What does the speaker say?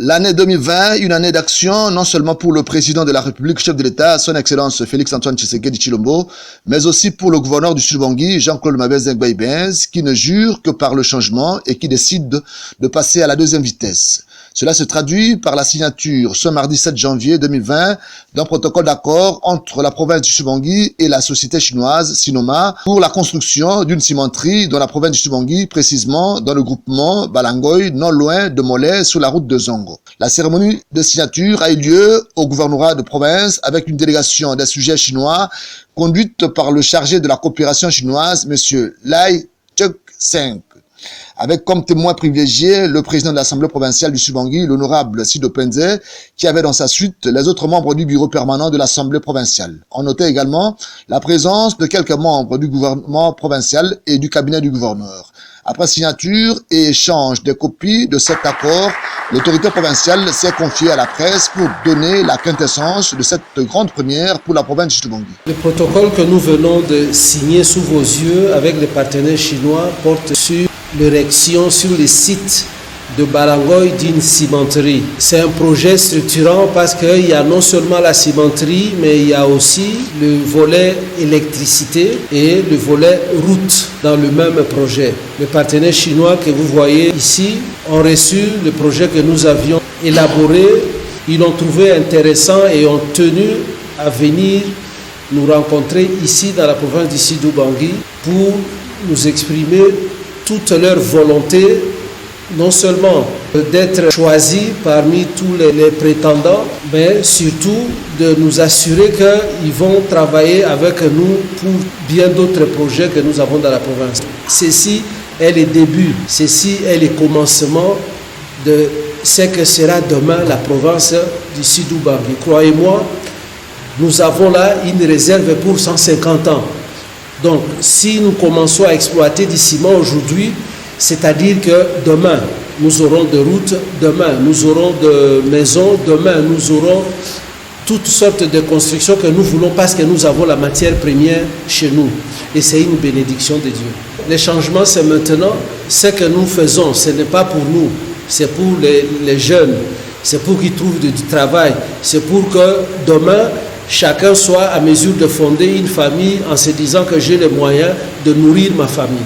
L'année 2020, une année d'action, non seulement pour le président de la République, chef de l'État, son Excellence Félix-Antoine Tshisekedi Tshilombo, mais aussi pour le gouverneur du Sud-Bangui, Jean-Claude Mabez Ngbaï-Benz, qui ne jure que par le changement et qui décide de passer à la deuxième vitesse. Cela se traduit par la signature, ce mardi 7 janvier 2020, d'un protocole d'accord entre la province du Sud-Bangui et la société chinoise Sinoma pour la construction d'une cimenterie dans la province du Sud-Bangui, précisément dans le groupement Balangoy, non loin de Mollet, sur la route de Zongo. La cérémonie de signature a eu lieu au gouvernorat de province avec une délégation des sujets chinois conduite par le chargé de la coopération chinoise, M. Lai Chuk-Seng. Avec comme témoin privilégié le président de l'Assemblée provinciale du Sud-Bangui, l'honorable Sido Penze, qui avait dans sa suite les autres membres du bureau permanent de l'Assemblée provinciale. On notait également la présence de quelques membres du gouvernement provincial et du cabinet du gouverneur. Après signature et échange des copies de cet accord, l'autorité provinciale s'est confiée à la presse pour donner la quintessence de cette grande première pour la province du Sud-Bangui. Le protocole que nous venons de signer sous vos yeux avec les partenaires chinois porte sur l'érection sur les sites de Balangoy d'une cimenterie. C'est un projet structurant parce qu'il y a non seulement la cimenterie, mais il y a aussi le volet électricité et le volet route dans le même projet. Les partenaires chinois que vous voyez ici ont reçu le projet que nous avions élaboré. Ils l'ont trouvé intéressant et ont tenu à venir nous rencontrer ici dans la province du Sud-Bangui pour nous exprimer toute leur volonté, non seulement d'être choisis parmi tous les prétendants, mais surtout de nous assurer qu'ils vont travailler avec nous pour bien d'autres projets que nous avons dans la province. Ceci est le début, ceci est le commencement de ce que sera demain la province du Sud-Bangui. Croyez-moi, nous avons là une réserve pour 150 ans. Donc, si nous commençons à exploiter du ciment aujourd'hui, c'est-à-dire que demain, nous aurons des routes, demain, nous aurons des maisons, demain, nous aurons toutes sortes de constructions que nous voulons parce que nous avons la matière première chez nous. Et c'est une bénédiction de Dieu. Les changements, c'est maintenant. Ce que nous faisons, ce n'est pas pour nous, c'est pour les jeunes, c'est pour qu'ils trouvent du travail, c'est pour que demain, chacun soit à mesure de fonder une famille en se disant que j'ai les moyens de nourrir ma famille.